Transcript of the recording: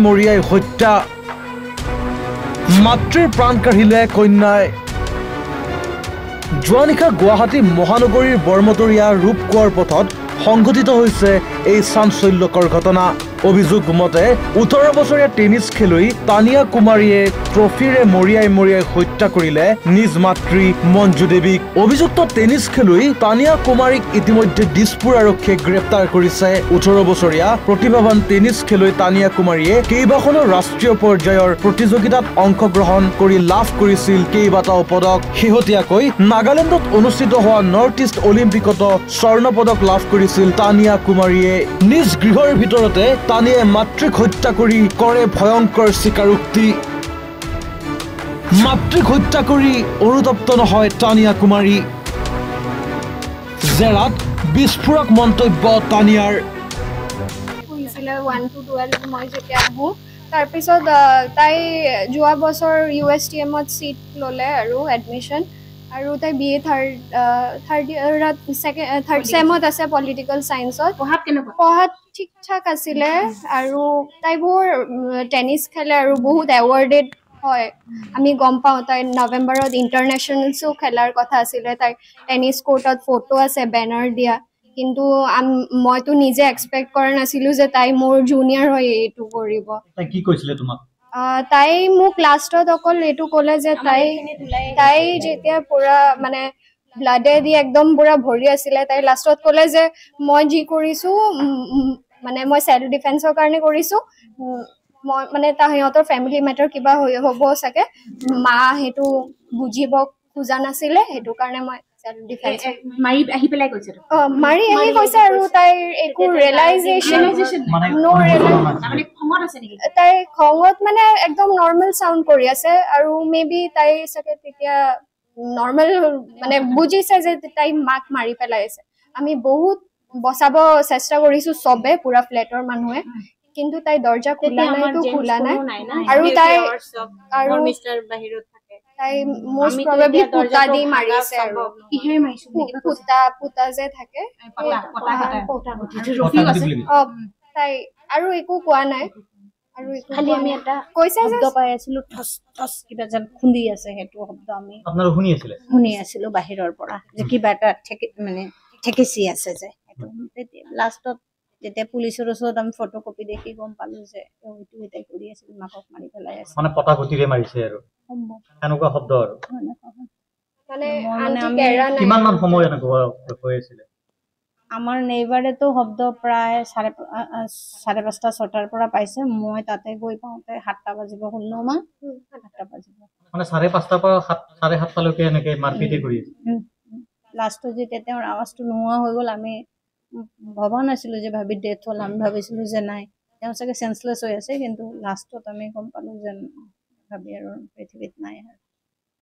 মৰিয়াই হত্যা মাতৃৰ প্ৰাণ কাঢ়িলে কন্যাই যোৱা নিশা গুৱাহাটী মহানগৰীৰ বৰমতৰীয়া ৰূপকোঁৱৰ পথত সংঘটিত হৈছে এই চাঞ্চল্যকৰ ঘটনা অভিযোগ মতে 18 বছৰীয়া টেনিছ খেলুৱৈ তানিয়া কুমাৰীয়ে ট্ৰফিৰে মৰিয়াই হত্যা কৰিলে নিজ মাতৃ মঞ্জু দেৱীক অভিযুক্ত টেনিছ খেলুৱৈ তানিয়া কুমাৰীক ইতিমধ্যে দিছপুৰ আৰক্ষীয়ে গ্ৰেপ্তাৰ কৰিছে 18 বছৰীয়া প্ৰতিভাৱান টেনিছ খেলুৱৈ তানিয়া কুমাৰীয়ে কেইবাখনো ৰাষ্ট্ৰীয় পৰ্যায়ৰ প্ৰতিযোগিতাত অংশগ্ৰহণ কৰি লাভ কৰিছিল কেইবাটাও পদক শেহতীয়াকৈ নাগালেণ্ডত অনুষ্ঠিত হোৱা নৰ্থ ইষ্ট অলিম্পিকত স্বৰ্ণ পদক লাভ কৰিছিল তানিয়া কুমাৰীয়ে নিজ গৃহৰ ভিতৰতে তানিয়ে মাতৃক হত্যা কৰি কৰে ভয়ংকৰ স্বীকাৰোক্তি মাতৃক হত্যা কৰি অনুতপ্ত নহয় তানিয়া কুমাৰী জেৰাত বিস্ফোৰক মন্তব্য তানিয়াৰ 1 to 12 মই যেতিয়া আহো তাৰপিছত তাই যোৱা বছৰ USTMত সিট ললে আৰু এডমিশন আৰু তাই BA থাৰ্ড চেমত আছে পলিটিকেল সায়েন্সত পঢ়াত ঠিক ঠাক আছিলে আৰু তাই বহুত টেনিছ খেলে আৰু বহুত এৱাৰ্ডেড হয় আমি গম পাওঁ তাই নৱেম্বৰত ইণ্টাৰনেশ্যনেলছো খেলাৰ কথা আছিলে তাই টেনিছ কোৰ্টত ফটো আছে বেনাৰ দিয়া কিন্তু মইতো নিজে এক্সপেক্ট কৰা নাছিলো যে তাই মোৰ জুনিয়ৰ হয় এইটো কৰিব তাই কি কৈছিলে তোমাক তাই মোক লাষ্টত অকল এইটো ক'লে যে তাই যেতিয়া পুৰা মানে ব্লাডে দি একদম পুৰা ভৰি আছিলে তাই লাষ্টত ক'লে যে মই যি কৰিছো মানে মই সেল্ফ ডিফেন্সৰ কাৰণে কৰিছো মই মানে সিহঁতৰ ফেমিলি মেটাৰ কিবা হ'ব চাগে মা সেইটো বুজিব খোজা নাছিলে সেইটো কাৰণে মই মাৰি আহি কৈছে আৰু তাইৰ একো ৰিয়েলাইজেশ্যন তাই খঙত মানে একদম নৰ্মেল চাউণ্ড কৰি আছে আৰু মেবি তাই চাগে তেতিয়া নৰ্মেল মানে বুজিছে যে তাই মাক মাৰি পেলাইছে আমি বহুত বচাব চেষ্টা কৰিছো সবে পুৰা ফ্লেটৰ মানুহে কিন্তু তাই দৰ্জা খোলা নাই আৰু তাই আৰু মিষ্টাৰ বাহিৰত থাকে তাই মোষ্ট প্ৰবাবলি পুতা দি মাৰিছে আৰু কিহে মাৰিছে পুতা যে থাকে তাই আৰু একো কোৱা নাই আৰু খালি আমি এটা কৈছে শব্দ পাই আছিলো ঠস ঠস কিবা যেন খুন্দি আছে হেতু শব্দ আমি আপোনারা শুনি আছিলে বাহিৰৰ পৰা যে কিবা এটা মানে ঠেকেছি আছে যে হেতু লাষ্টত যেতিয়া পুলিচৰ ওচৰত আমি ফটোকপি দেখি গম পালো যে এইটো এটাই কৰি আছিল মাকক মাৰি পেলাই আছে মানে পটাগুটিৰে মাৰিছে আৰু এনেকুৱা শব্দ আৰু মানে কিমান মান সময় এনেকুৱা হৈ আছিল আমাৰ নেইবাৰেতো শব্দ প্ৰায় 5:30 6টাৰ পৰা পাইছে মই তাতে গৈ পাওঁতে 7টা বাজিব 7টা বাজিব মানে 5:30টাৰ পৰা 7:30 লৈকে এনেকে মাৰপিটি কৰি আছে লাষ্টত যেতিয়া তেওঁৰ আৱাজটো নোহোৱা হৈ গ'ল আমি ভবা নাছিলো যে ভাবি ডেথ হ'ল আমি ভাবিছিলো যে নাই তেওঁ চাগে সেন্সলেছ হৈ আছে কিন্তু লাষ্টত আমি গম পালো যে ভাবি আৰু পৃথিৱীত নাই